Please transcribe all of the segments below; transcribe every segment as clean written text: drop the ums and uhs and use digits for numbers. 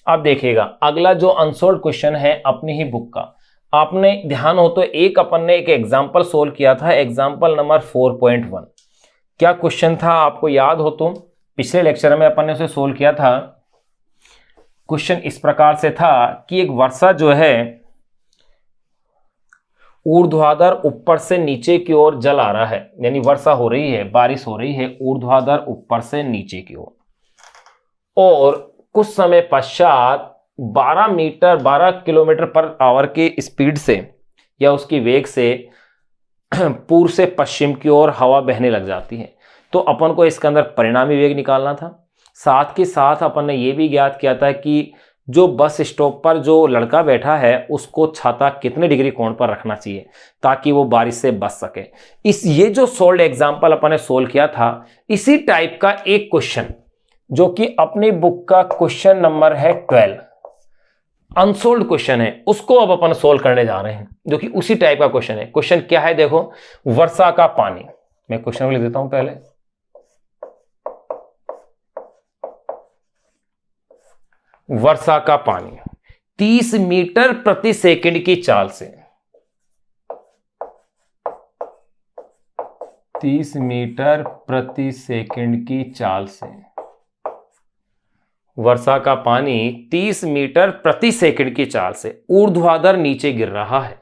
अब देखिएगा अगला जो अनसोल्ड क्वेश्चन है अपनी ही बुक का, आपने ध्यान हो तो एक अपन ने एक एग्जाम्पल सोल्व किया था, एग्जाम्पल नंबर 4.1। क्या क्वेश्चन था आपको याद हो तो पिछले लेक्चर में अपन ने उसे सोल्व किया था। क्वेश्चन इस प्रकार से था कि एक वर्षा जो है ऊर्ध्वाधर ऊपर से नीचे की ओर जल आ रहा है, यानी वर्षा हो रही है, बारिश हो रही है ऊर्ध्वाधर ऊपर से नीचे की ओर, और कुछ समय पश्चात 12 किलोमीटर पर आवर की स्पीड से या उसकी वेग से पूर्व से पश्चिम की ओर हवा बहने लग जाती है। तो अपन को इसके अंदर परिणामी वेग निकालना था। साथ के साथ अपन ने यह भी ज्ञात किया था कि जो बस स्टॉप पर जो लड़का बैठा है उसको छाता कितने डिग्री कोण पर रखना चाहिए ताकि वो बारिश से बच सके। ये जो सोल्ड एग्जाम्पल अपन ने सोल्व किया था, इसी टाइप का एक क्वेश्चन जो कि अपनी बुक का क्वेश्चन नंबर है 12, अनसोल्ड क्वेश्चन है, उसको अब अपन सोल्व करने जा रहे हैं, जो कि उसी टाइप का क्वेश्चन है। क्वेश्चन क्या है देखो, वर्षा का पानी, मैं क्वेश्चन को लिख देता हूं पहले। वर्षा का पानी 30 मीटर प्रति सेकंड की चाल से, 30 मीटर प्रति सेकंड की चाल से वर्षा का पानी 30 मीटर प्रति सेकंड की चाल से ऊर्ध्वाधर नीचे गिर रहा है।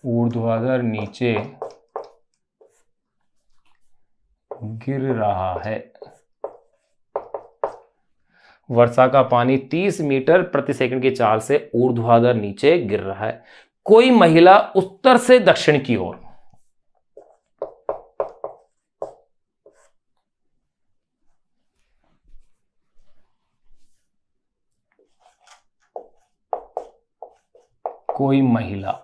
ऊर्ध्वाधर नीचे गिर रहा है। वर्षा का पानी 30 मीटर प्रति सेकंड की चाल से ऊर्ध्वाधर नीचे गिर रहा है। कोई महिला उत्तर से दक्षिण की ओर, कोई महिला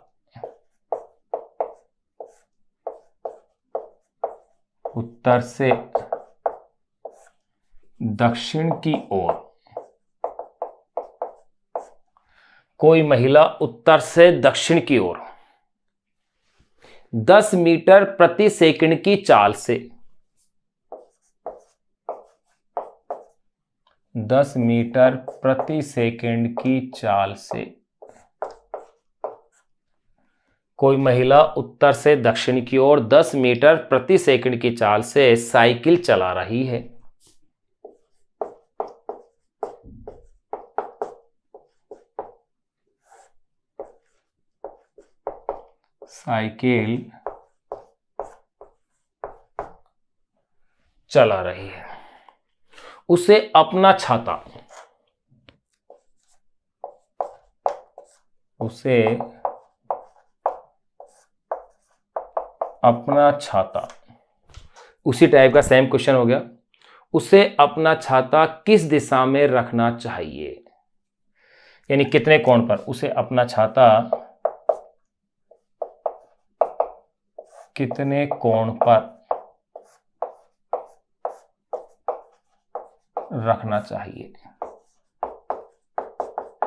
उत्तर से दक्षिण की ओर, कोई महिला उत्तर से दक्षिण की ओर 10 मीटर प्रति सेकंड की चाल से, 10 मीटर प्रति सेकंड की चाल से कोई महिला उत्तर से दक्षिण की ओर 10 मीटर प्रति सेकंड की चाल से साइकिल चला रही है। साइकिल चला रही है। उसे अपना छाता, उसे अपना छाता, उसी टाइप का सेम क्वेश्चन हो गया। उसे अपना छाता किस दिशा में रखना चाहिए, यानी कितने कोण पर उसे अपना छाता कितने कोण पर रखना चाहिए,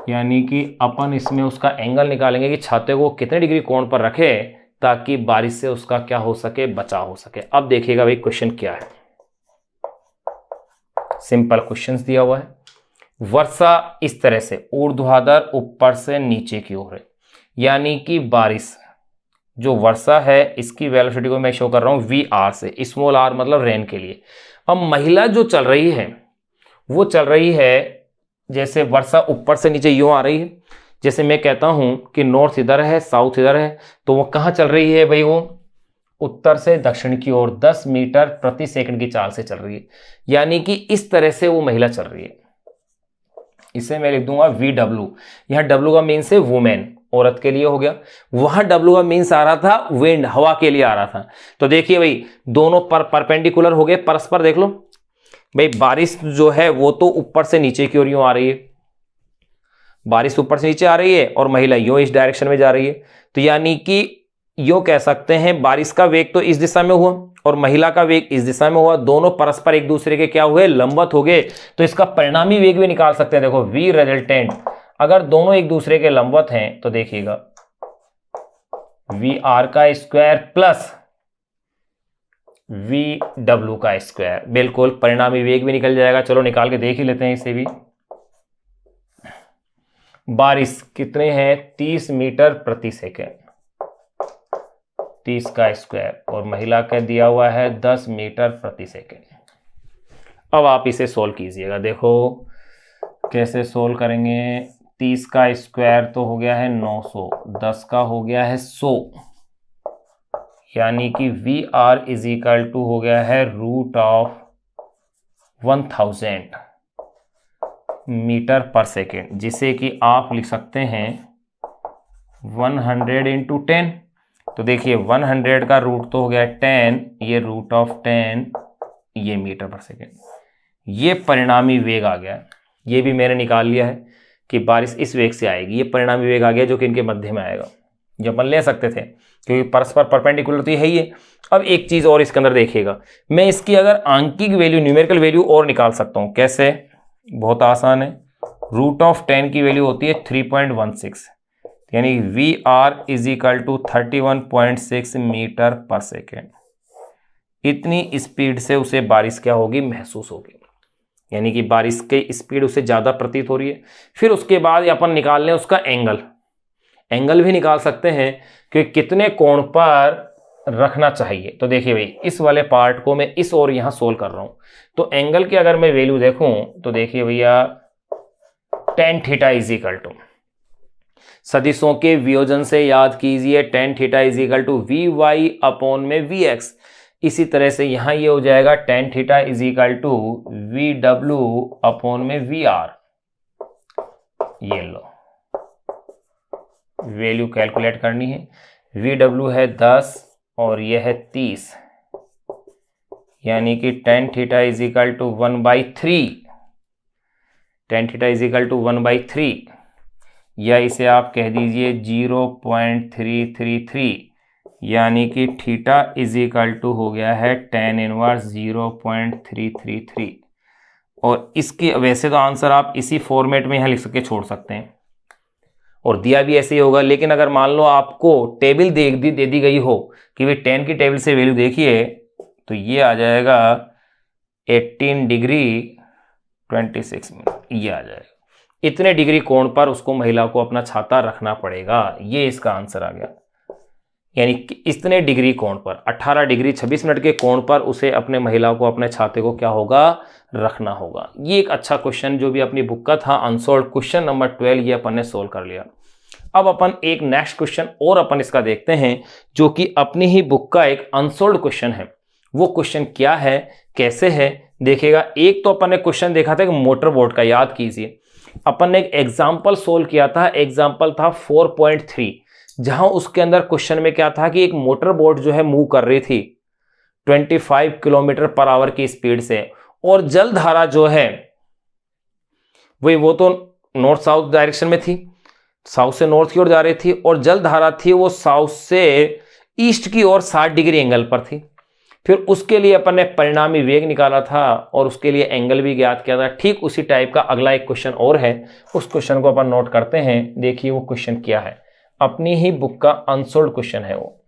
यानी कि अपन इसमें उसका एंगल निकालेंगे कि छाते को कितने डिग्री कोण पर रखे ताकि बारिश से उसका क्या हो सके, बचाव हो सके। अब देखिएगा भाई क्वेश्चन क्या है, सिंपल क्वेश्चन दिया हुआ है। वर्षा इस तरह से ऊर्ध्वाधर ऊपर से नीचे की ओर है, यानी कि बारिश जो वर्षा है इसकी वेलोसिटी को मैं शो कर रहा हूं VR से, स्मॉल r मतलब रेन के लिए। अब महिला जो चल रही है वो चल रही है, जैसे वर्षा ऊपर से नीचे यूं आ रही है, जैसे मैं कहता हूं कि नॉर्थ इधर है साउथ इधर है, तो वो कहां चल रही है भाई, वो उत्तर से दक्षिण की ओर 10 मीटर प्रति सेकंड की चाल से चल रही है, यानी कि इस तरह से वो महिला चल रही है। इसे मैं लिख दूंगा VW। यहां W का मीन्स है वुमेन, औरत के लिए हो गया। वहां W का मीन्स आ रहा था विंड, हवा के लिए आ रहा था। तो देखिए भाई दोनों परपेंडिकुलर हो गए, परस्पर। देख लो भाई बारिश जो है वो तो ऊपर से नीचे की ओर यूं आ रही है, बारिश ऊपर से नीचे आ रही है और महिला यूं इस डायरेक्शन में जा रही है। तो यानी कि यूं कह सकते हैं बारिश का वेग तो इस दिशा में हुआ और महिला का वेग इस दिशा में हुआ, दोनों परस्पर एक दूसरे के क्या हुए, लंबवत हो गए। तो इसका परिणामी वेग भी निकाल सकते हैं। देखो V रिजल्टेंट, अगर दोनों एक दूसरे के लंबवत हैं तो देखिएगा VR का स्क्वायर प्लस वी डब्ल्यू का स्क्वायर। बिल्कुल, परिणामी वेग भी निकल जाएगा। चलो निकाल के देख ही लेते हैं इसे भी। बारिश कितने हैं? 30 मीटर प्रति सेकेंड, 30 का स्क्वायर, और महिला का दिया हुआ है 10 मीटर प्रति सेकेंड। अब आप इसे सोल्व कीजिएगा। देखो कैसे सोल्व करेंगे। 30 का स्क्वायर तो हो गया है 900, 10 का हो गया है 100, यानी कि v r is equal to हो गया है √1000 मीटर पर सेकेंड, जिसे कि आप लिख सकते हैं 100 इंटू 10। तो देखिए 100 का रूट तो हो गया 10, ये √10 ये मीटर पर सेकेंड। ये परिणामी वेग आ गया। ये भी मैंने निकाल लिया है कि बारिश इस वेग से आएगी। ये परिणामी वेग आ गया जो कि इनके मध्य में आएगा, जो अपन ले सकते थे क्योंकि परस्पर परपेंडिकुलर तो है ही है। अब एक चीज और इसके अंदर देखिएगा, मैं इसकी अगर आंकिक वैल्यू, न्यूमेरिकल वैल्यू और निकाल सकता हूं। कैसे? बहुत आसान है। √10 की वैल्यू होती है 3.16, यानी v r is equal to 31.6 metre पर सेकेंड। इतनी स्पीड से उसे बारिश क्या होगी? महसूस होगी, यानी कि बारिश की स्पीड उसे ज्यादा प्रतीत हो रही है। फिर उसके बाद अपन निकाल लें उसका एंगल भी निकाल सकते हैं कि कितने कोण पर रखना चाहिए। तो देखिए भाई, इस वाले पार्ट को मैं इस ओर यहां सोल्व कर रहा हूं, तो एंगल की अगर मैं वैल्यू देखूं तो देखिए भैया tan theta is equal to, सदिशों के वियोजन से याद कीजिए, tan theta is equal to V Y upon में वी एक्स। इसी तरह से यहां ये हो जाएगा tan theta is equal to V W upon में वी आर। ये लो वैल्यू कैलकुलेट करनी है। वी डब्ल्यू है 10 और यह है 30, यानी कि tan theta is equal to 1/3, tan theta is equal to 1/3, या इसे आप कह दीजिए 0.333, यानी कि थीटा इज इक्वल टू हो गया है tan इनवर्स 0.333। और इसके वैसे तो आंसर आप इसी फॉर्मेट में यहां लिख के छोड़ सकते हैं और दिया भी ऐसे ही होगा, लेकिन अगर मान लो आपको टेबल दे दी गई हो कि भाई 10 की टेबल से वैल्यू देखिए, तो ये आ जाएगा 18 डिग्री 26 मिनट, ये आ जाएगा। इतने डिग्री कोण पर उसको, महिला को, अपना छाता रखना पड़ेगा। ये इसका आंसर आ गया, यानी कि इतने डिग्री कोण पर, 18 डिग्री 26 मिनट के कोण पर उसे, अपने महिला को, अपने छाते को क्या होगा? रखना होगा। ये एक अच्छा क्वेश्चन जो भी अपनी बुक का था, अनसोल्व क्वेश्चन नंबर 12, ये अपन ने सोल्व कर लिया। अब अपन एक नेक्स्ट क्वेश्चन और अपन इसका देखते हैं, जो कि अपनी ही बुक का एक अनसोल्व क्वेश्चन है। वो क्वेश्चन क्या है, कैसे है, देखिएगा। एक तो अपन ने क्वेश्चन देखा था कि मोटर बोट का, याद कीजिए अपन ने एक एग्जाम्पल सोल्व किया था। एग्जाम्पल था 4.3, जहां उसके अंदर क्वेश्चन में क्या था कि एक मोटर बोट जो है मूव कर रही थी 25 किलोमीटर पर आवर की स्पीड से, और जलधारा जो है वो तो नॉर्थ साउथ डायरेक्शन में थी, साउथ से नॉर्थ की ओर जा रही थी, और जलधारा थी वो साउथ से ईस्ट की ओर 60 डिग्री एंगल पर थी। फिर उसके लिए अपन ने परिणामी वेग निकाला था और उसके लिए एंगल भी ज्ञात किया था। ठीक उसी टाइप का अगला एक क्वेश्चन और है, उस क्वेश्चन को अपन नोट करते हैं। देखिए वो क्वेश्चन क्या है, अपनी ही बुक का अनसोल्व क्वेश्चन है वो।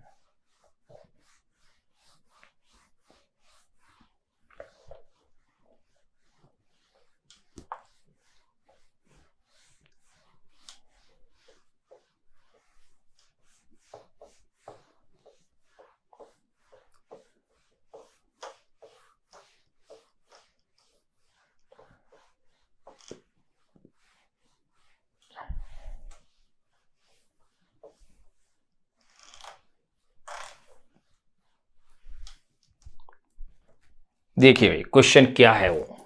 देखिए भाई क्वेश्चन क्या है वो,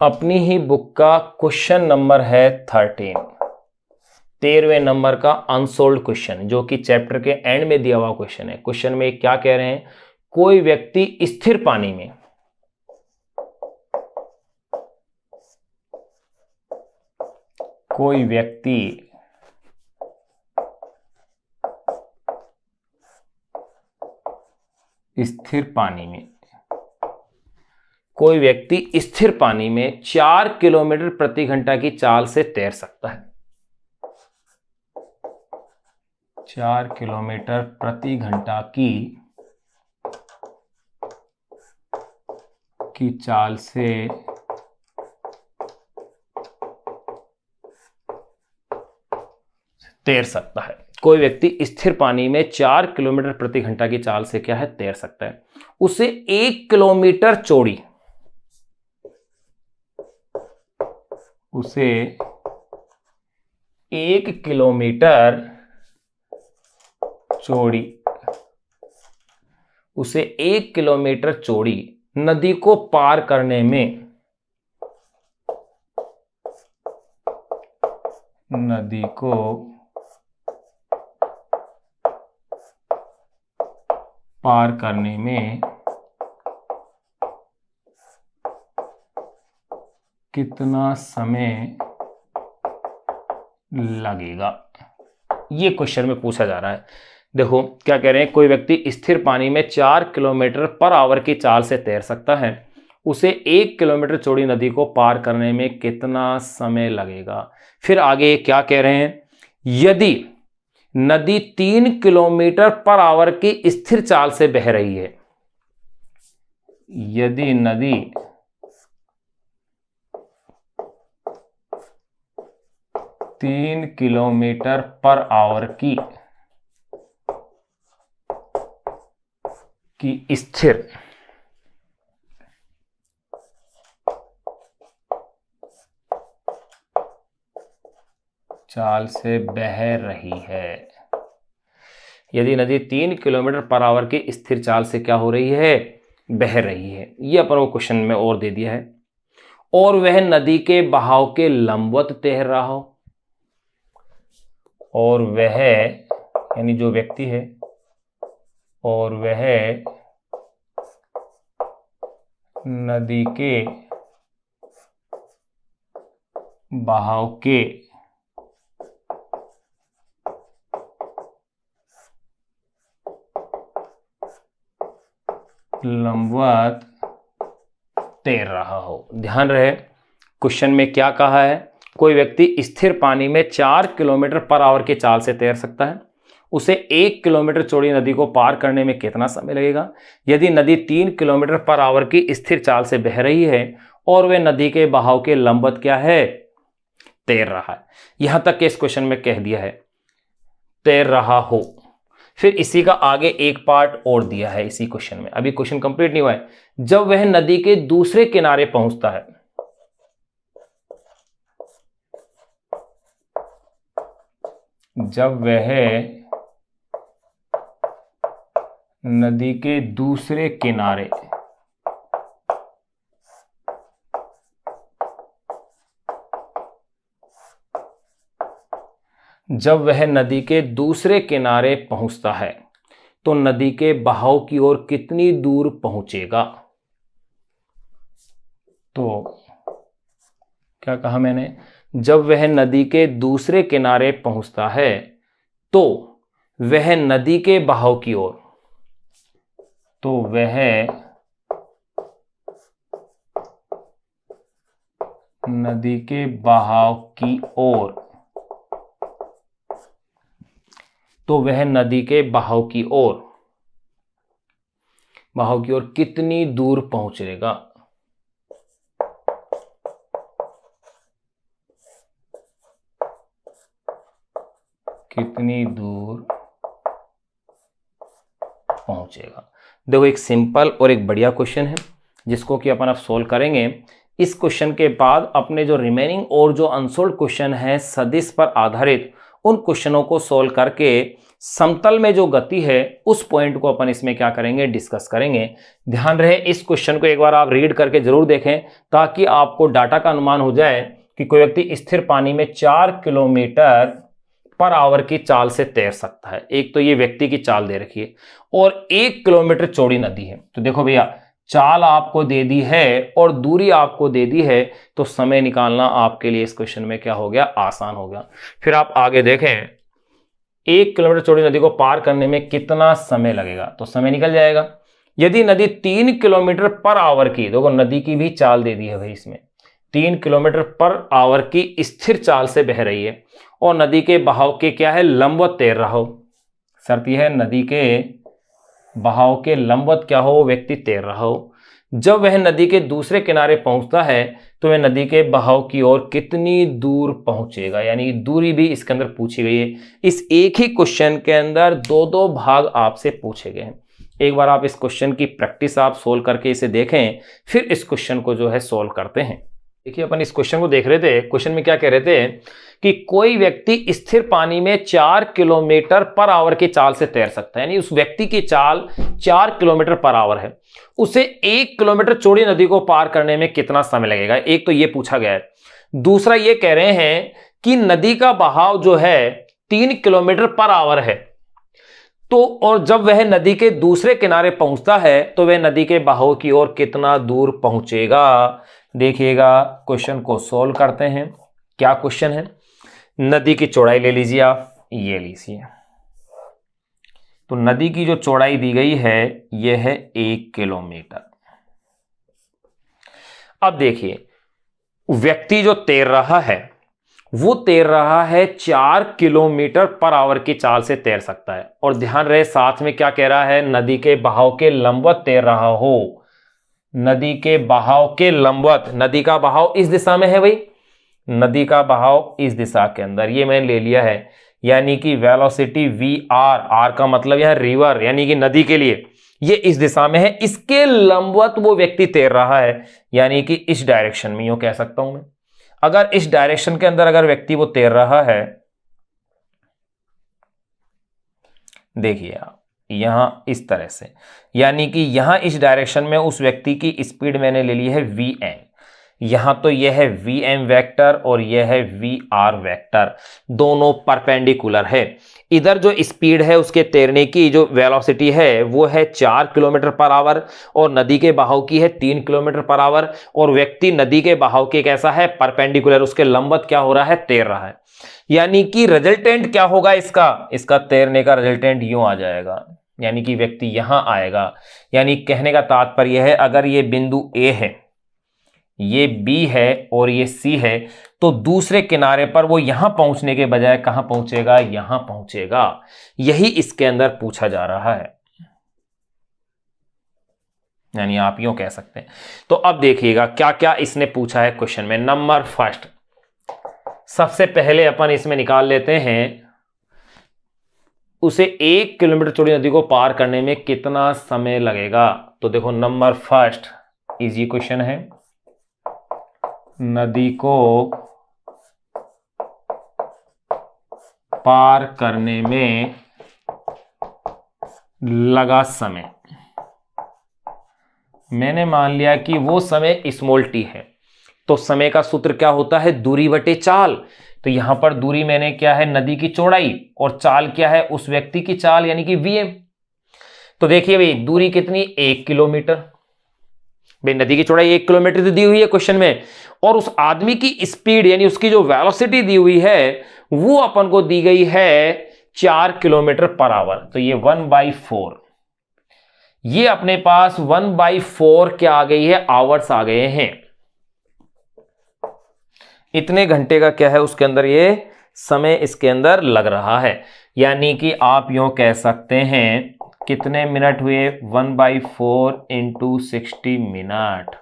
अपनी ही बुक का क्वेश्चन नंबर है 13वें नंबर का अनसोल्व क्वेश्चन, जो कि चैप्टर के एंड में दिया हुआ क्वेश्चन है। क्वेश्चन में क्या कह रहे हैं, कोई व्यक्ति स्थिर पानी में कोई व्यक्ति स्थिर पानी में 4 किलोमीटर प्रति घंटा की चाल से तैर सकता है। 4 किलोमीटर प्रति घंटा की की चाल से तैर सकता है। कोई व्यक्ति स्थिर पानी में 4 किलोमीटर प्रति घंटा की चाल से क्या है, तैर सकता है। उसे 1 किलोमीटर चौड़ी, उसे 1 किलोमीटर चौड़ी, उसे 1 किलोमीटर चौड़ी नदी को पार करने में, नदी को पार करने में कितना समय लगेगा, ये क्वेश्चन में पूछा जा रहा है। देखो क्या कह रहे हैं, कोई व्यक्ति स्थिर पानी में 4 किलोमीटर पर आवर की चाल से तैर सकता है, उसे 1 किलोमीटर चौड़ी नदी को पार करने में कितना समय लगेगा। फिर आगे क्या कह रहे हैं, यदि नदी 3 किलोमीटर पर आवर की स्थिर चाल से बह रही है, यदि नदी 3 किलोमीटर पर आवर की स्थिर चाल से बह रही है, यदि नदी 3 किलोमीटर पर आवर की स्थिर चाल से क्या हो रही है, बह रही है, ये अपन को क्वेश्चन में और दे दिया है, और वह नदी के बहाव के लंबवत तैर रहा हो, और वह यानी जो व्यक्ति है, और वह नदी के बहाव के लंबवत तैर रहा हो। ध्यान रहे क्वेश्चन में क्या कहा है, कोई व्यक्ति स्थिर पानी में 4 किलोमीटर पर आवर की चाल से तैर सकता है, उसे 1 किलोमीटर चौड़ी नदी को पार करने में कितना समय लगेगा। यदि नदी 3 किलोमीटर पर आवर की स्थिर चाल से बह रही है और वह नदी के बहाव के लंबवत क्या है, तैर रहा है। यहां तक के इस क्वेश्चन में कह दिया है तैर रहा हो। फिर इसी का आगे एक पार्ट और दिया है इसी क्वेश्चन में, अभी क्वेश्चन कंप्लीट नहीं हुआ है। जब वह नदी के दूसरे किनारे पहुंचता है, जब वह नदी के दूसरे किनारे जब वह नदी के दूसरे किनारे पहुंचता है तो नदी के बहाव की ओर कितनी दूर पहुंचेगा। तो क्या कहा मैंने, जब वह नदी के दूसरे किनारे पहुंचता है तो वह नदी के बहाव की ओर, तो वह नदी के बहाव की ओर, तो वह नदी के बहाव की ओर कितनी दूर पहुंचेगा। कितनी दूर पहुंचेगा। देखो एक सिंपल और एक बढ़िया क्वेश्चन है जिसको कि अपन अब सोल्व करेंगे। इस क्वेश्चन के बाद अपने जो रिमेनिंग और जो अनसोल्व क्वेश्चन है सदिश पर आधारित, उन क्वेश्चनों को सोल्व करके समतल में जो गति है उस पॉइंट को अपन इसमें क्या करेंगे, डिस्कस करेंगे। ध्यान रहे इस क्वेश्चन को एक बार आप रीड करके जरूर देखें ताकि आपको डाटा का अनुमान हो जाए कि कोई व्यक्ति स्थिर पानी में 4 किलोमीटर पर आवर की चाल से तैर सकता है। एक तो ये व्यक्ति की चाल दे रखी है और 1 किलोमीटर चौड़ी नदी है। तो देखो भैया चाल आपको दे दी है और दूरी आपको दे दी है, तो समय निकालना आपके लिए इस क्वेश्चन में क्या हो गया, आसान हो गया। फिर आप आगे देखें 1 किलोमीटर चौड़ी नदी को पार करने में कितना समय लगेगा, तो समय निकल जाएगा। यदि नदी 3 किलोमीटर पर आवर की, देखो नदी की भी चाल दे दी है भाई, इसमें 3 किलोमीटर पर आवर की स्थिर चाल से बह रही है और नदी के बहाव के क्या है, लंबवत तैर रहा हो। शर्त यह है नदी के बहाव के लंबवत क्या हो, व्यक्ति तैर रहा हो। जब वह नदी के दूसरे किनारे पहुंचता है तो वह नदी के बहाव की ओर कितनी दूर पहुंचेगा, यानी दूरी भी इसके अंदर पूछी गई है। इस एक ही क्वेश्चन के अंदर दो दो भाग आपसे पूछे गए हैं। एक बार आप इस क्वेश्चन की प्रैक्टिस आप सोल्व करके इसे देखें, फिर इस क्वेश्चन को जो है सोल्व करते हैं। देखिए अपन इस क्वेश्चन को देख रहे थे। क्वेश्चन में क्या कह रहे थे कि कोई व्यक्ति स्थिर पानी में 4 किलोमीटर पर आवर की चाल से तैर सकता है, यानी उस व्यक्ति की चाल 4 किलोमीटर पर आवर है, उसे 1 किलोमीटर चौड़ी नदी को पार करने में कितना समय लगेगा। एक तो ये पूछा गया है। दूसरा ये कह रहे हैं कि नदी का बहाव जो है 3 किलोमीटर पर आवर है, तो और जब वह नदी के दूसरे किनारे पहुंचता है तो वह नदी के बहाव की ओर कितना दूर पहुंचेगा। देखिएगा क्वेश्चन को सोल्व करते हैं। क्या क्वेश्चन है, नदी की चौड़ाई ले लीजिए आप, ये लीजिए। तो नदी की जो चौड़ाई दी गई है यह है 1 किलोमीटर। अब देखिए व्यक्ति जो तैर रहा है वो तैर रहा है 4 किलोमीटर पर आवर की चाल से तैर सकता है, और ध्यान रहे साथ में क्या कह रहा है, नदी के बहाव के लंबवत तैर रहा हो। नदी के बहाव के लंबवत, नदी का बहाव इस दिशा में है भाई, नदी का बहाव इस दिशा के अंदर, ये मैंने ले लिया है, यानी कि वेलोसिटी वी आर, आर का मतलब यह रिवर यानी कि नदी के लिए, ये इस दिशा में है, इसके लंबवत वो व्यक्ति तैर रहा है, यानी कि इस डायरेक्शन में यूं कह सकता हूं मैं। अगर इस डायरेक्शन के अंदर अगर व्यक्ति वो तैर रहा है, देखिए आप यहां इस तरह से, यानी कि यहां इस डायरेक्शन में उस व्यक्ति की स्पीड मैंने ले ली है वी एम। यहां तो यह है वी एम वेक्टर और यह है वी आर वेक्टर, दोनों परपेंडिकुलर है। इधर जो स्पीड है उसके तैरने की जो वेलोसिटी है वो है 4 किलोमीटर पर आवर, और नदी के बहाव की है 3 किलोमीटर पर आवर, और व्यक्ति नदी के बहाव के कैसा है, परपेंडिकुलर, उसके लंबवत क्या हो रहा है, तैर रहा है। यानी कि रिजल्टेंट क्या होगा इसका तैरने का रिजल्टेंट यूं आ जाएगा, यानी कि व्यक्ति यहां आएगा। यानी कहने का तात्पर्य है अगर ये बिंदु ए है, ये बी है और ये सी है, तो दूसरे किनारे पर वो यहां पहुंचने के बजाय कहां पहुंचेगा, यहां पहुंचेगा। यही इसके अंदर पूछा जा रहा है, यानी आप यूं कह सकते हैं। तो अब देखिएगा क्या क्या इसने पूछा है क्वेश्चन में। नंबर फर्स्ट, सबसे पहले अपन इसमें निकाल लेते हैं उसे 1 किलोमीटर चौड़ी नदी को पार करने में कितना समय लगेगा। तो देखो नंबर फर्स्ट इजी क्वेश्चन है, नदी को पार करने में लगा समय, मैंने मान लिया कि वो समय स्मॉल टी है, तो समय का सूत्र क्या होता है, दूरी बटे चाल। तो यहां पर दूरी मैंने क्या है, नदी की चौड़ाई, और चाल क्या है, उस व्यक्ति की चाल यानी कि वीएम। तो देखिए भाई दूरी कितनी, 1 किलोमीटर। भाई नदी की चौड़ाई 1 किलोमीटर तो दी हुई है क्वेश्चन में, और उस आदमी की स्पीड यानी उसकी जो वेलोसिटी दी हुई है वो अपन को दी गई है 4 किलोमीटर पर आवर। तो ये 1/4, ये अपने पास 1/4 क्या आ गई है, आवर्स आ गए हैं। इतने घंटे का क्या है उसके अंदर ये समय इसके अंदर लग रहा है। यानी कि आप यूं कह सकते हैं कितने मिनट हुए, 1/4 इंटू 60 मिनट,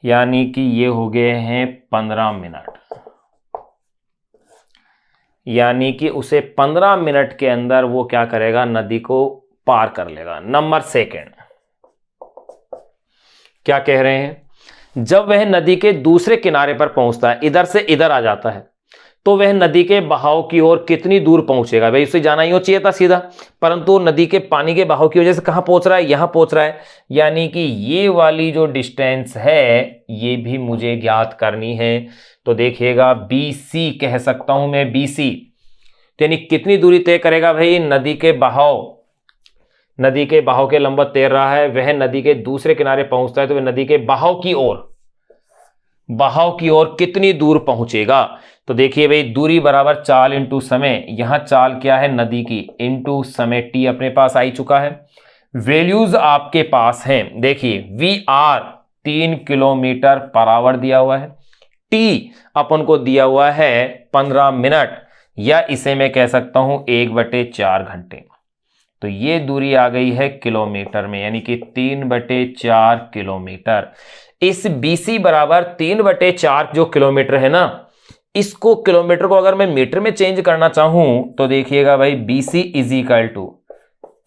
यानी कि ये हो गए हैं 15 मिनट। यानी कि उसे 15 मिनट के अंदर वो क्या करेगा, नदी को पार कर लेगा। नंबर सेकंड क्या कह रहे हैं, जब वह नदी के दूसरे किनारे पर पहुंचता है, इधर से इधर आ जाता है, तो वह नदी के बहाव की ओर कितनी दूर पहुंचेगा। भाई उसे जाना ही हो चाहिए था सीधा, परंतु नदी के पानी के बहाव की वजह से कहां पहुंच रहा है, यहां पहुंच रहा है। यानी कि ये वाली जो डिस्टेंस है ये भी मुझे ज्ञात करनी है। तो देखिएगा BC कह सकता हूं मैं, BC यानी कितनी दूरी तय करेगा भाई, नदी के बहाव के लंबवत तैर रहा है, वह नदी के दूसरे किनारे पहुंचता है, तो वह नदी के बहाव की ओर कितनी दूर पहुंचेगा। तो देखिए भाई दूरी बराबर चाल इंटू समय, यहां चाल क्या है नदी की, इंटू समय t अपने पास आ ही चुका है। वैल्यूज आपके पास हैं, देखिए VR 3 किलोमीटर पर आवर दिया हुआ है, t अपन को दिया हुआ है 15 मिनट, या इसे मैं कह सकता हूं 1/4 घंटे। तो ये दूरी आ गई है किलोमीटर में, यानी कि 3/4 किलोमीटर। इस BC बराबर 3/4 जो किलोमीटर है ना, इसको किलोमीटर को अगर मैं मीटर में चेंज करना चाहूं तो देखिएगा भाई, BC is equal to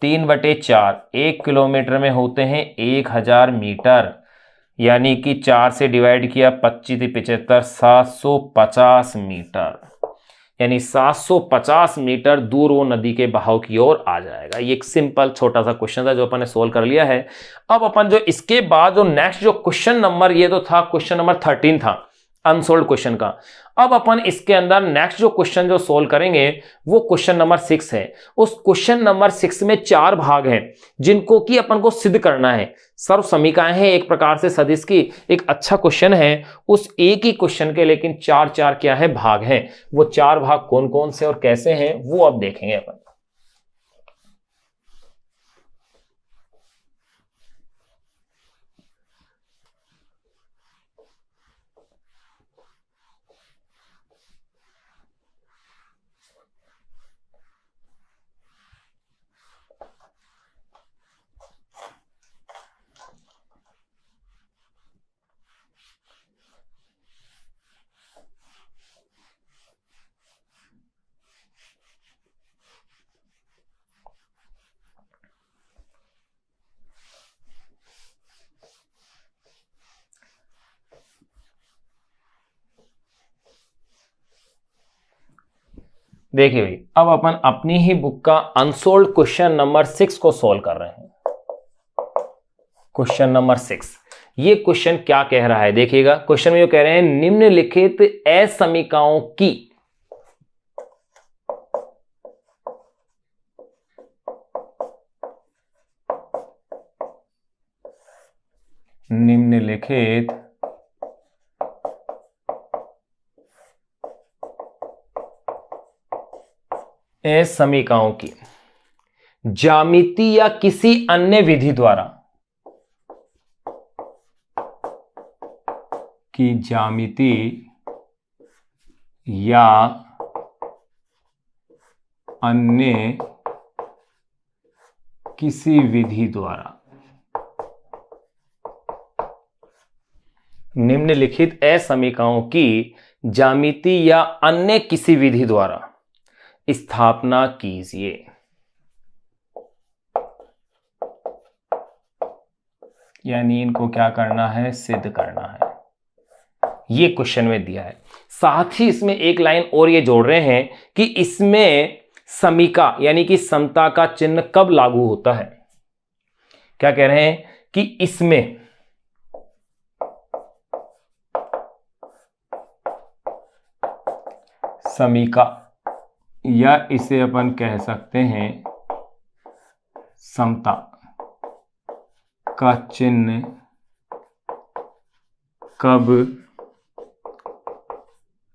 3/4, 1 kilometre में होते हैं 1000 मीटर, यानी कि 4 से डिवाइड किया, 25 75, 750 मीटर, यानी 750 मीटर दूर वो नदी के बहाव की ओर आ जाएगा। ये एक सिंपल छोटा सा क्वेश्चन था जो अपन ने सोल्व कर लिया है। अब अपन जो इसके बाद जो नेक्स्ट जो क्वेश्चन नंबर, ये तो था क्वेश्चन नंबर 13 था अनसोल्व क्वेश्चन का। अब अपन इसके अंदर नेक्स्ट जो क्वेश्चन जो सोल्व करेंगे वो क्वेश्चन नंबर 6 है। उस क्वेश्चन नंबर 6 में 4 भाग हैं जिनको कि अपन को सिद्ध करना है। सर्व समीकरण है एक प्रकार से सदिश की, एक अच्छा क्वेश्चन है। उस एक ही क्वेश्चन के लेकिन 4 क्या है, भाग हैं। वो 4 भाग कौन कौन से और कैसे हैं वो अब देखेंगे अपन। देखिए भाई, अब अपन अपनी ही बुक का अनसोल्ड क्वेश्चन नंबर 6 को सोल्व कर रहे हैं। क्वेश्चन नंबर 6, ये क्वेश्चन क्या कह रहा है देखिएगा। क्वेश्चन में जो कह रहे हैं, निम्नलिखित असमीकाओं की असमीकाओं की ज्यामिति या किसी अन्य विधि द्वारा या अन्य किसी विधि द्वारा निम्नलिखित असमीकाओं की ज्यामिति या अन्य किसी विधि द्वारा स्थापना कीजिए। यानी इनको क्या करना है, सिद्ध करना है। ये क्वेश्चन में दिया है। साथ ही इसमें एक लाइन और ये जोड़ रहे हैं कि इसमें समीका यानी कि समता का चिन्ह कब लागू होता है। क्या कह रहे हैं कि इसमें समीका या इसे अपन कह सकते हैं समता का चिन्ह कब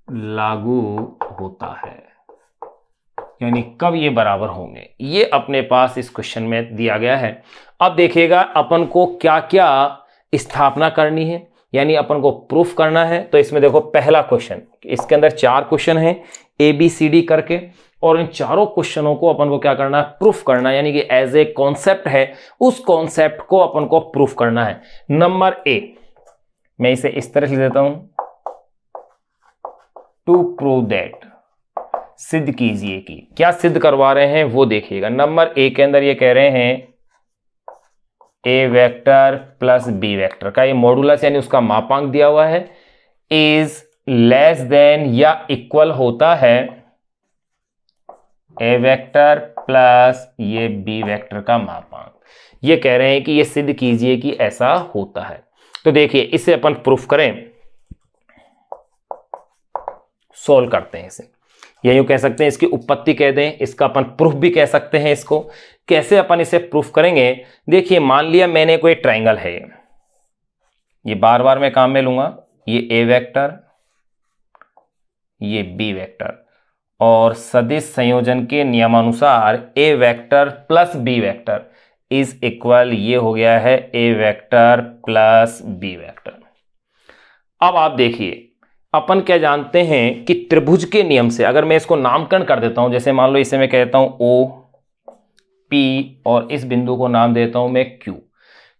लागू होता है, यानी कब ये बराबर होंगे, ये अपने पास इस क्वेश्चन में दिया गया है। अब देखिएगा अपन को क्या क्या स्थापना करनी है, यानी अपन को प्रूफ करना है। तो इसमें देखो पहला क्वेश्चन, इसके अंदर 4 क्वेश्चन हैं ABCD करके, और इन चारों क्वेश्चनों को अपन को क्या करना है, प्रूफ करना है। यानी कि एज ए कॉन्सेप्ट है, उस कॉन्सेप्ट को अपन को प्रूफ करना है। नंबर A, मैं इसे इस तरह लिख देता हूं, टू प्रूव दैट, सिद्ध कीजिए कि। क्या सिद्ध करवा रहे हैं वो देखिएगा। नंबर A के अंदर ये कह रहे हैं A vector plus B vector का ये मॉडुलस यानी उसका मापांक दिया हुआ है, इज लेस देन या इक्वल होता है A वेक्टर प्लस ये B वेक्टर का मापांक। ये कह रहे हैं कि ये सिद्ध कीजिए कि ऐसा होता है। तो देखिए इसे अपन प्रूफ करें, सोल्व करते हैं इसे। या यूं कह सकते हैं इसकी उत्पत्ति कह दें, इसका अपन प्रूफ भी कह सकते हैं। इसको कैसे अपन इसे प्रूफ करेंगे, देखिए मान लिया मैंने कोई ट्राइंगल है, ये बार बार मैं काम में लूंगा, ये A वेक्टर, ये B वेक्टर, और सदिश संयोजन के नियमानुसार A vector plus B vector is equal, ये हो गया है A vector plus B vector. अब आप देखिए अपन क्या जानते हैं कि त्रिभुज के नियम से, अगर मैं इसको नामकरण कर देता हूं, जैसे मान लो इसे मैं कहता हूं O, P और इस बिंदु को नाम देता हूं मैं Q।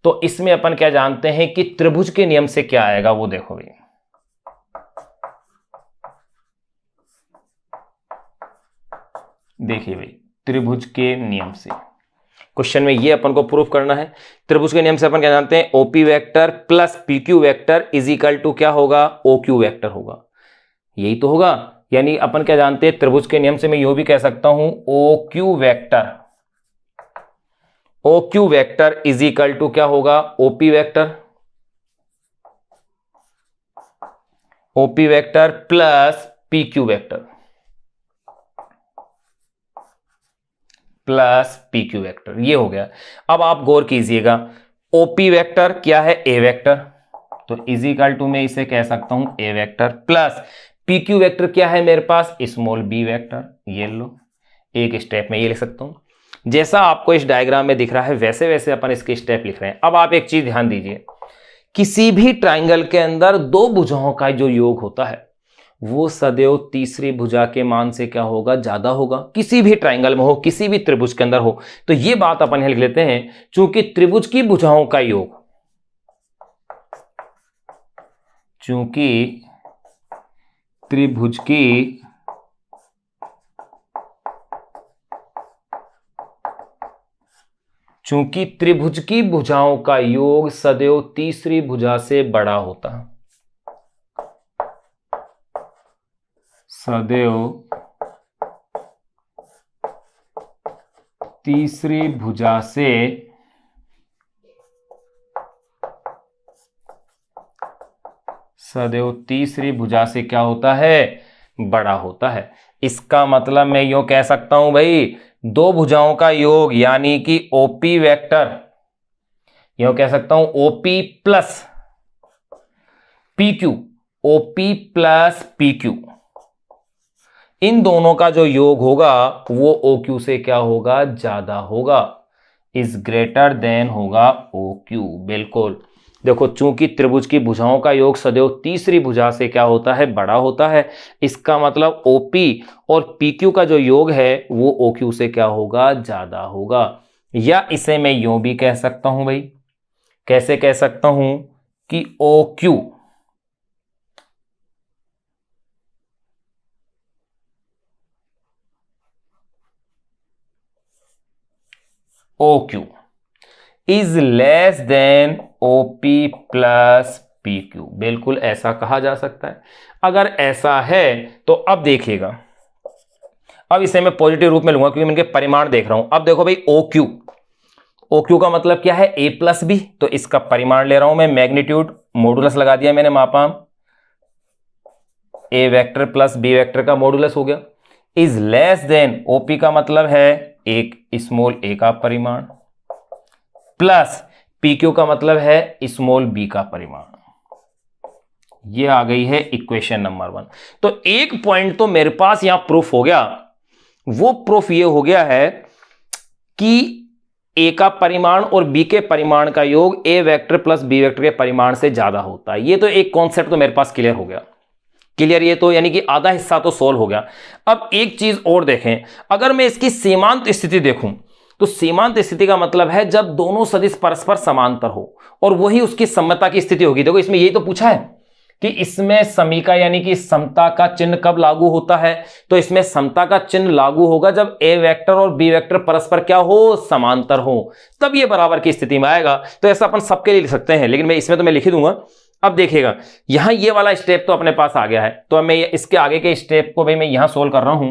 तो इसमें अपन क्या जानते हैं कि त्रिभुज के नियम से क्या आएगा वो देखो भाई। देखिए भाई, त्रिभुज के नियम से क्वेश्चन में ये अपन को प्रूफ करना है। त्रिभुज के नियम से अपन क्या जानते हैं, OP vector plus PQ vector is equal to क्या होगा, OQ वेक्टर होगा। यही तो होगा। यानी अपन क्या जानते हैं, त्रिभुज के नियम से मैं यह भी कह सकता हूं OQ vector is equal to क्या होगा, OP vector plus PQ vector ये हो गया। अब आप गौर कीजिएगा, OP वेक्टर क्या है, A वेक्टर, तो इज इक्वल टू मैं इसे कह सकता हूं A vector plus PQ vector क्या है मेरे पास, स्मॉल b वेक्टर। ये लो, एक स्टेप में ये लिख सकता हूं। जैसा आपको इस डायग्राम में दिख रहा है वैसे वैसे अपन इसके स्टेप लिख रहे हैं। अब आप एक चीज ध्यान दीजिए, किसी भी ट्राइंगल के अंदर दो भुजाओं का जो योग होता है वो सदैव तीसरी भुजा के मान से क्या होगा, ज्यादा होगा। किसी भी ट्राइंगल में हो, किसी भी त्रिभुज के अंदर हो। तो ये बात अपन लिख लेते हैं, चूंकि त्रिभुज की भुजाओं का योग, चूंकि त्रिभुज की भुजाओं का योग सदैव तीसरी भुजा से बड़ा होता है, सदैव तीसरी भुजा से क्या होता है, बड़ा होता है। इसका मतलब मैं यूं कह सकता हूं भाई, दो भुजाओं का योग यानी कि OP वेक्टर, यूं कह सकता हूं OP प्लस PQ, इन दोनों का जो योग होगा वो OQ से क्या होगा, ज्यादा होगा, इज ग्रेटर देन होगा OQ। बिल्कुल, देखो चूंकि त्रिभुज की भुजाओं का योग सदैव तीसरी भुजा से क्या होता है, बड़ा होता है। इसका मतलब OP और PQ का जो योग है वो OQ से क्या होगा, ज्यादा होगा। या इसे मैं यूं भी कह सकता हूं भाई, कैसे कह सकता हूं कि OQ is less then OP plus PQ। बिल्कुल ऐसा कहा जा सकता है। अगर ऐसा है तो अब देखिएगा, अब इसे मैं पॉजिटिव रूप में लूंगा क्योंकि मैं इनके परिमाण देख रहा हूं। अब देखो भाई, OQ का मतलब क्या है, A प्लस B, तो इसका परिमाण ले रहा हूं मैं, मैग्नीट्यूड मॉडुलस लगा दिया मैंने, मापा A vector plus B vector का मॉडुलस हो गया। इज लेस देन OP का मतलब है एक स्मॉल a का परिमाण प्लस PQ का मतलब है स्मॉल b का परिमाण। ये आ गई है इक्वेशन नंबर 1। तो एक पॉइंट तो मेरे पास यहां प्रूफ हो गया। वो प्रूफ ये हो गया है कि A का परिमाण और B के परिमाण का योग A vector plus B vector के परिमाण से ज्यादा होता है। ये तो एक कॉन्सेप्ट तो मेरे पास क्लियर हो गया। क्लियर, ये तो यानी कि आधा हिस्सा तो सोल्व हो गया। अब एक चीज और देखें, अगर मैं इसकी सीमांत स्थिति देखूं तो सीमांत स्थिति का मतलब है जब दोनों सदिश परस्पर समांतर हो, और वही उसकी समता की स्थिति होगी। देखो इसमें यही तो पूछा है कि इसमें समीका यानी कि समता का चिन्ह कब लागू होता है, तो इसमें समता का चिन्ह लागू होगा जब A वेक्टर और B वेक्टर परस्पर क्या हो, समांतर हो, तब ये बराबर की स्थिति में आएगा। तो ऐसा अपन सबके लिए लिख सकते हैं, लेकिन मैं इसमें तो मैं लिख ही दूंगा। अब देखिएगा, यहां ये वाला स्टेप तो अपने पास आ गया है, तो मैं इसके आगे के स्टेप को भाई मैं यहां सोल्व कर रहा हूं,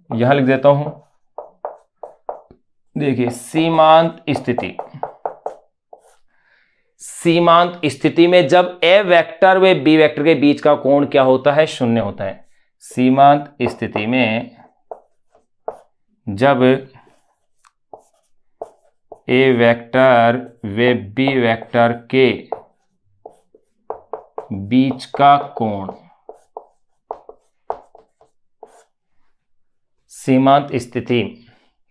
यहां लिख देता हूं। देखिए सीमांत स्थिति में जब A वेक्टर व B वेक्टर के बीच का कोण क्या होता है, शून्य होता है। सीमांत स्थिति में जब A वेक्टर व B वेक्टर के बीच का कोण सीमांत स्थिति,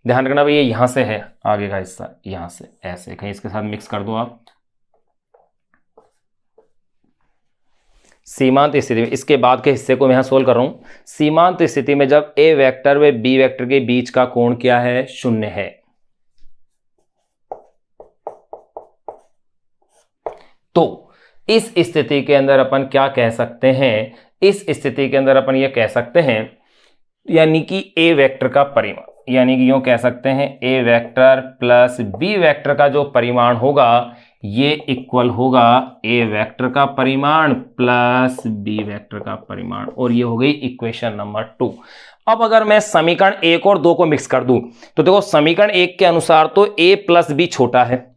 ध्यान रखना भाई ये यहां से है, आगे का हिस्सा यहां से ऐसे कहीं इसके साथ मिक्स कर दो आप। सीमांत स्थिति में, इसके बाद के हिस्से को मैं यहाँ सोल्व कर रहा हूँ। सीमांत स्थिति में जब ए वेक्टर व बी वेक्टर के बीच का कोण क्या है, 0 है। तो इस स्थिति के अंदर अपन क्या कह सकते हैं, इस स्थिति के अंदर अपन ये कह सकते हैं, यानी कि ए वेक्टर का परिमाण, यानी कि यूं कह सकते हैं ए वेक्टर प्लस बी वेक्टर का जो परिमाण होगा ये इक्वल होगा ए वेक्टर का परिमाण प्लस बी वेक्टर का परिमाण, और ये हो गई इक्वेशन नंबर 2। अब अगर मैं समीकरण 1 और 2 को मिक्स कर दूं तो देखो समीकरण 1 के अनुसार तो a प्लस बी छोटा है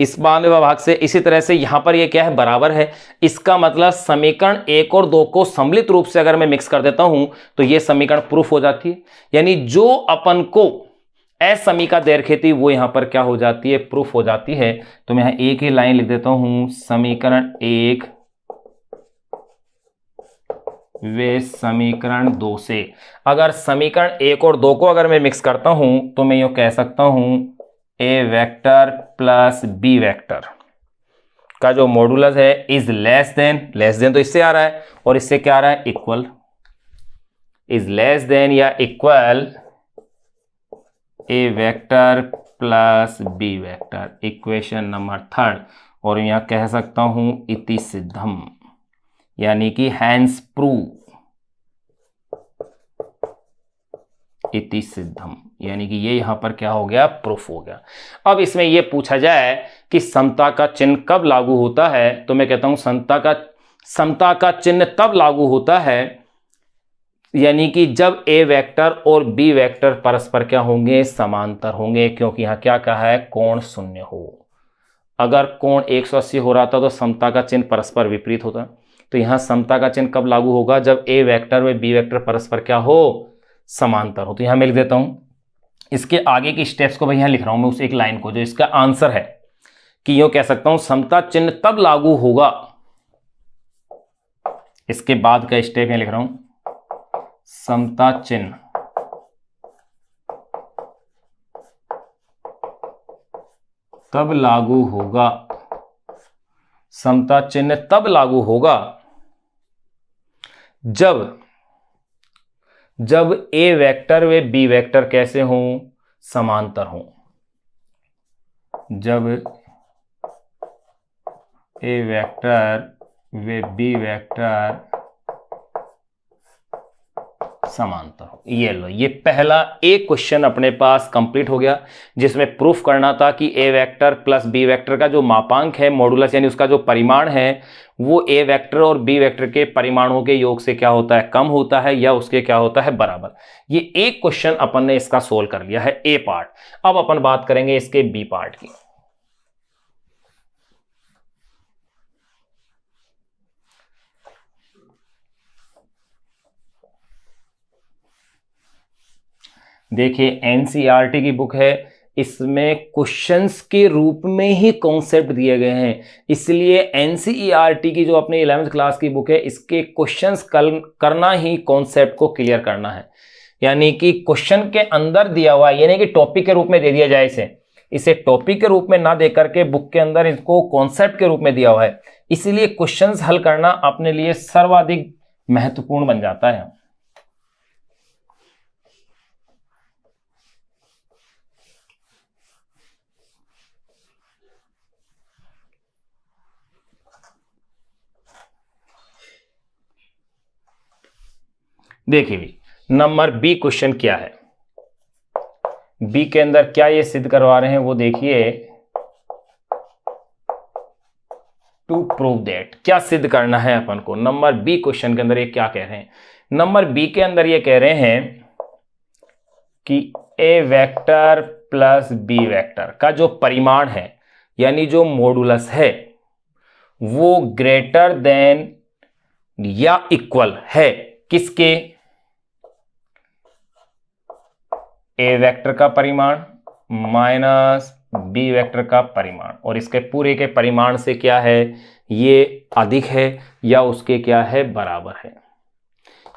इस बांध भाग से, इसी तरह से यहां पर ये क्या है, बराबर है। इसका मतलब समीकरण 1 और 2 को सम्मिलित रूप से अगर मैं मिक्स कर देता हूं तो ये समीकरण प्रूफ हो जाती है, यानी जो अपन को असमीका दैर्घ्य थी वो यहां पर क्या हो जाती है, प्रूफ हो जाती है। तो मैं यहां एक ही लाइन लिख देता हूं, समीकरण 1 वे समीकरण 2 से। अगर समीकरण 1 और 2 को अगर मैं मिक्स करता हूं तो मैं यूं कह सकता हूं ए वेक्टर प्लस बी वेक्टर का जो मॉडुलस है इज लेस देन तो इससे आ रहा है और इससे क्या आ रहा है, इक्वल, इज लेस देन या equal A vector plus B vector, equation number 3। और यहां कह सकता हूं इति सिद्धम, यानी कि हैंस प्रूव, इति सिद्धम, यानी कि ये यहां पर क्या हो गया, प्रूफ हो गया। अब इसमें ये पूछा जाए कि समता का चिन्ह कब लागू होता है, तो मैं कहता हूं समता का चिन्ह तब लागू होता है यानी कि जब ए वेक्टर और बी वेक्टर परस्पर क्या होंगे, समांतर होंगे, क्योंकि यहां क्या कहा है, कोण 0 हो। अगर कोण 180 हो रहा था तो समता का चिन्ह परस्पर विपरीत होता। तो यहां समता का चिन्ह कब लागू होगा, जब ए वेक्टर व बी वेक्टर परस्पर क्या हो, समांतर हो। तो यहां मैं लिख देता हूं इसके आगे की स्टेप्स को, भाई यहां लिख रहा हूं मैं उस एक लाइन को जो इसका आंसर है, कि यूं कह सकता हूं समता चिन्ह तब लागू होगा, इसके बाद का स्टेप यहां लिख रहा हूं, समता चिन्ह तब लागू होगा, समता चिन्ह तब लागू होगा जब ए वेक्टर व बी वेक्टर कैसे हों, समांतर हों। जब ए वेक्टर व बी वेक्टर समांतर हो। ये लो, ये पहला एक क्वेश्चन अपने पास कंप्लीट हो गया, जिसमें प्रूफ करना था कि ए वेक्टर प्लस बी वेक्टर का जो मापांक है, मॉडुलस यानी उसका जो परिमाण है, वो ए वेक्टर और बी वेक्टर के परिमाणों के योग से क्या होता है, कम होता है, या उसके क्या होता है, बराबर। ये एक क्वेश्चन अपन ने इसका सोल्व कर लिया है, ए पार्ट। अब अपन बात करेंगे इसके बी पार्ट की। देखिए एनसीईआरटी की बुक है, इसमें क्वेश्चंस के रूप में ही कॉन्सेप्ट दिए गए हैं, इसलिए एनसीईआरटी की जो अपनी 11th क्लास की बुक है, इसके क्वेश्चंस करना ही कॉन्सेप्ट को क्लियर करना है। यानी कि क्वेश्चन के अंदर दिया हुआ है, यानी कि टॉपिक के रूप में दे दिया जाए, इसे टॉपिक के रूप में ना दे करके बुक के अंदर इसको कॉन्सेप्ट के रूप में दिया हुआ है, इसलिए क्वेश्चंस हल करना अपने लिए सर्वाधिक महत्वपूर्ण बन जाता है। देखिए भी नंबर बी क्वेश्चन क्या है, बी के अंदर क्या ये सिद्ध करवा रहे हैं वो देखिए। टू प्रूव दैट, क्या सिद्ध करना है अपन को। नंबर बी क्वेश्चन के अंदर ये क्या कह रहे हैं, नंबर बी के अंदर ये कह रहे हैं कि ए वेक्टर प्लस बी वेक्टर का जो परिमाण है, यानी जो मॉडुलस है, वो ग्रेटर देन या इक्वल है किसके, ए वेक्टर का परिमाण माइनस बी वेक्टर का परिमाण, और इसके पूरे के परिमाण से क्या है, ये अधिक है या उसके क्या है, बराबर है।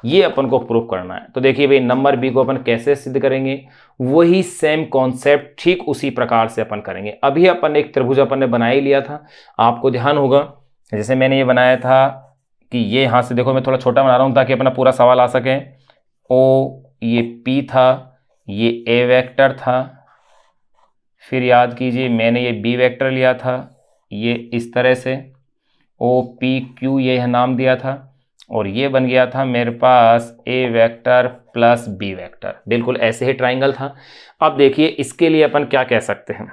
ये अपन को प्रूफ करना है। तो देखिए भाई नंबर बी को अपन कैसे सिद्ध करेंगे, वही सेम कॉन्सेप्ट ठीक उसी प्रकार से अपन करेंगे। अभी अपन एक त्रिभुज अपन ने बना ही लिया था, आपको ध्यान होगा, जैसे मैंने ये बनाया था कि ये यहां से देखो मैं थोड़ा छोटा बना रहा हूं ताकि अपना पूरा सवाल आ सके। ओ ये P था, ये A वेक्टर था, फिर याद कीजिए मैंने ये B वेक्टर लिया था, ये इस तरह से OPQ ये नाम दिया था, और ये बन गया था मेरे पास A vector plus B vector. बिल्कुल ऐसे ही ट्राइंगल था। अब देखिए इसके लिए अपन क्या कह सकते हैं।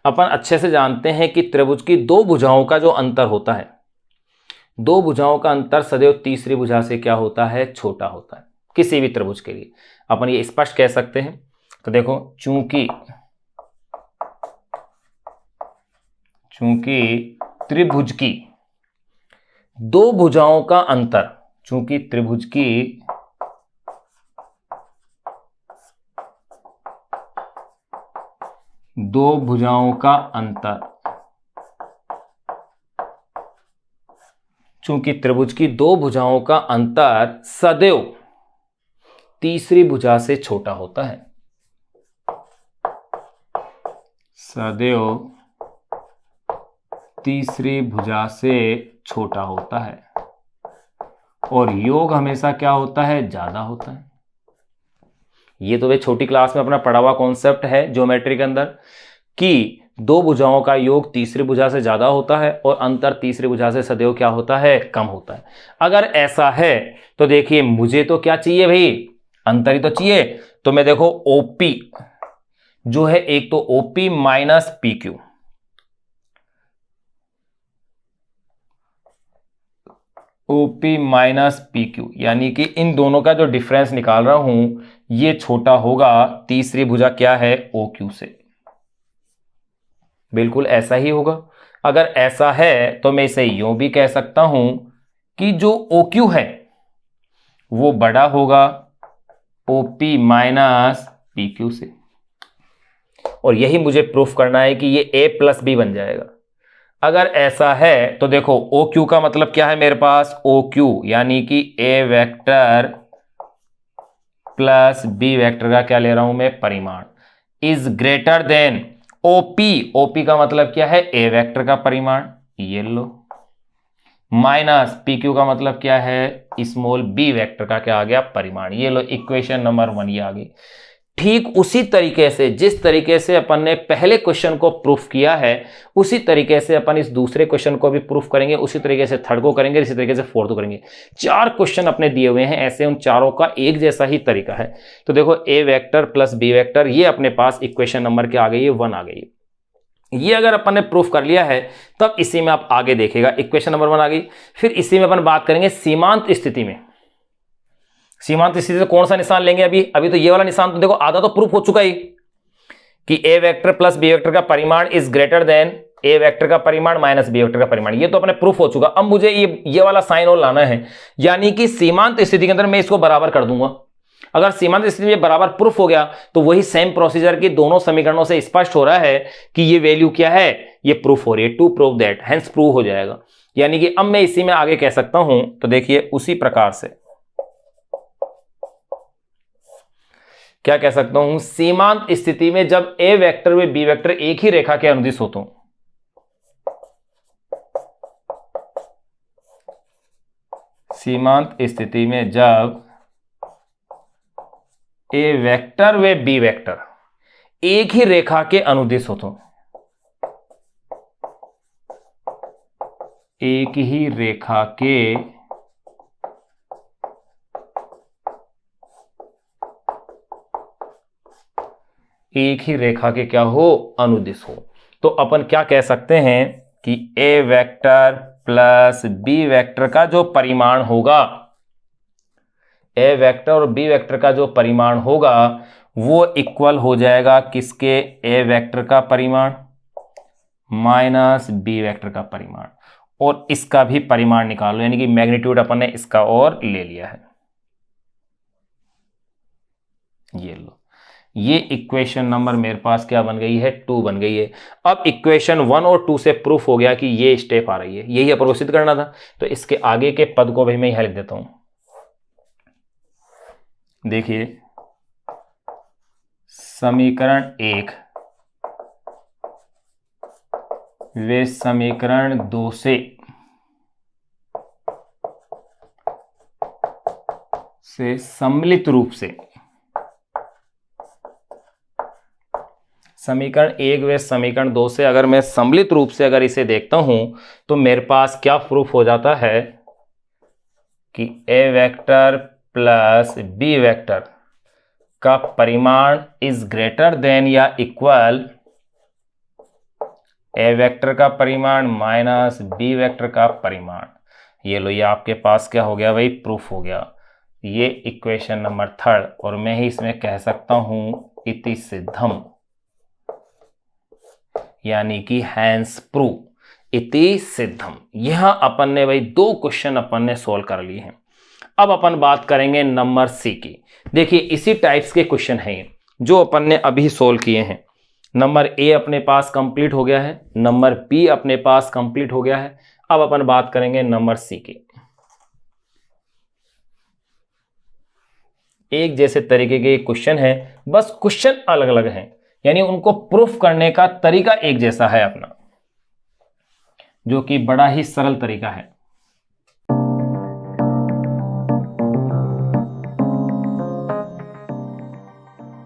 अपन अच्छे से जानते हैं कि त्रिभुज की दो भुजाओं का जो अंतर होता है, दो भुजाओं का अंतर सदैव तीसरी भुजा से क्या होता है, छोटा होता है, किसी भी त्रिभुज के लिए अपन ये स्पष्ट कह सकते हैं। तो देखो चूंकि त्रिभुज की दो भुजाओं का अंतर, चूंकि त्रिभुज की दो भुजाओं का अंतर, चूंकि त्रिभुज की दो भुजाओं का अंतर सदैव तीसरी भुजा से छोटा होता है, सदैव तीसरी भुजा से छोटा होता है, और योग हमेशा क्या होता है, ज्यादा होता है। ये तो वे छोटी क्लास में अपना पढ़ा हुआ कॉन्सेप्ट है ज्योमेट्री के अंदर कि दो भुजाओं का योग तीसरी भुजा से ज्यादा होता है और अंतर तीसरी भुजा से सदैव क्या होता है, कम होता है। अगर ऐसा है तो देखिए मुझे तो क्या चाहिए भाई, अंतर ही तो चाहिए। तो मैं देखो OP जो है, एक तो OP minus PQ, OP minus PQ, यानी कि इन दोनों का जो डिफरेंस निकाल रहा हूं ये छोटा होगा तीसरी भुजा क्या है, OQ से। बिल्कुल ऐसा ही होगा। अगर ऐसा है तो मैं इसे यूं भी कह सकता हूं कि जो OQ है वो बड़ा होगा OP माइनस PQ से, और यही मुझे प्रूफ करना है कि ये A प्लस B बन जाएगा। अगर ऐसा है तो देखो OQ का मतलब क्या है मेरे पास, OQ यानी कि A vector plus B vector का क्या ले रहा हूं मैं, परिमाण, इज ग्रेटर देन OP का मतलब क्या है, A वेक्टर का परिमाण, ये लो, माइनस PQ का मतलब क्या है, स्मॉल B वेक्टर का क्या आ गया, परिमाण, ये लो इक्वेशन नंबर 1 ये आ गई। ठीक उसी तरीके से जिस तरीके से अपन ने पहले क्वेश्चन को प्रूफ किया है उसी तरीके से अपन इस दूसरे क्वेश्चन को भी प्रूफ करेंगे, उसी तरीके से थर्ड को करेंगे, इसी तरीके से फोर्थ को करेंगे। 4 क्वेश्चन अपने दिए हुए हैं, ऐसे उन चारों का एक जैसा ही तरीका है। तो देखो A vector plus B vector ये अपने पास इक्वेशन नंबर क्या आ गई है, 1 आ गई है। ये अगर अपन ने प्रूफ कर लिया है तब इसी में आप आगे देखेगा, इक्वेशन नंबर 1 आ गई। फिर इसी में अपन बात करेंगे सीमांत स्थिति में। सीमांत स्थिति से कौन सा निशान लेंगे, अभी तो ये वाला निशान तो देखो आधा तो प्रूफ हो चुका ही कि A vector plus B vector का परिमाण is greater than A vector का परिमाण माइनस B वेक्टर का परिमाण, ये तो अपने प्रूफ हो चुका। अब मुझे ये वाला साइन और लाना है, यानी कि सीमांत स्थिति के अंदर मैं इसको बराबर कर दूंगा। अगर सीमांत स्थिति में बराबर प्रूफ हो गया तो वही सेम प्रोसीजर की दोनों समीकरणों से स्पष्ट हो रहा है कि ये वैल्यू क्या है, ये प्रूफ हो रही है, to prove that, hence prove हो जाएगा। यानी कि अब मैं इसी में आगे कह सकता हूं, तो देखिए उसी प्रकार से क्या कह सकता हूं, सीमांत स्थिति में जब A वेक्टर व B वेक्टर एक ही रेखा के अनुदिश हो तो सीमांत स्थिति में जब A वेक्टर व B वेक्टर एक ही रेखा के अनुदिश हो तो एक ही रेखा के क्या हो, अनुदिश हो, तो अपन क्या कह सकते हैं कि A vector plus B vector का जो परिमाण होगा, A वेक्टर और B वेक्टर का जो परिमाण होगा वो इक्वल हो जाएगा किसके, A वेक्टर का परिमाण माइनस B वेक्टर का परिमाण, और इसका भी परिमाण निकालो, यानी कि मैग्नीट्यूड अपन ने इसका और ले लिया है। ये लो, ये इक्वेशन नंबर मेरे पास क्या बन गई है, 2 बन गई है। अब इक्वेशन 1 और 2 से प्रूफ हो गया कि ये स्टेप आ रही है, यही अपन को सिद्ध करना था। तो इसके आगे के पद को भी मैं यहां लिख देता हूं। देखिए समीकरण 1 वे समीकरण 2 से से सम्मिलित रूप से समीकरण 1 व समीकरण 2 से अगर मैं सम्मिलित रूप से अगर इसे देखता हूं तो मेरे पास क्या प्रूफ हो जाता है कि ए वेक्टर प्लस बी वेक्टर का परिमाण इज ग्रेटर देन या इक्वल ए वेक्टर का परिमाण माइनस बी वेक्टर का परिमाण। ये लो, ये आपके पास क्या हो गया भाई, प्रूफ हो गया। ये इक्वेशन नंबर 3 और मैं ही इसमें कह सकता हूं इति सिद्धम, यानी कि हैंस प्रूव इति सिद्धम। यहां अपन ने भाई 2 क्वेश्चन अपन ने सोल्व कर लिए हैं। अब अपन बात करेंगे नंबर सी की। देखिए इसी टाइप्स के क्वेश्चन हैं जो अपन ने अभी सोल्व किए हैं। नंबर ए अपने पास कंप्लीट हो गया है, नंबर बी अपने पास कंप्लीट हो गया है। अब अपन बात करेंगे नंबर सी की। एक जैसे तरीके के क्वेश्चन हैं, बस क्वेश्चन अलग अलग हैं, यानी उनको प्रूफ करने का तरीका एक जैसा है अपना, जो कि बड़ा ही सरल तरीका है।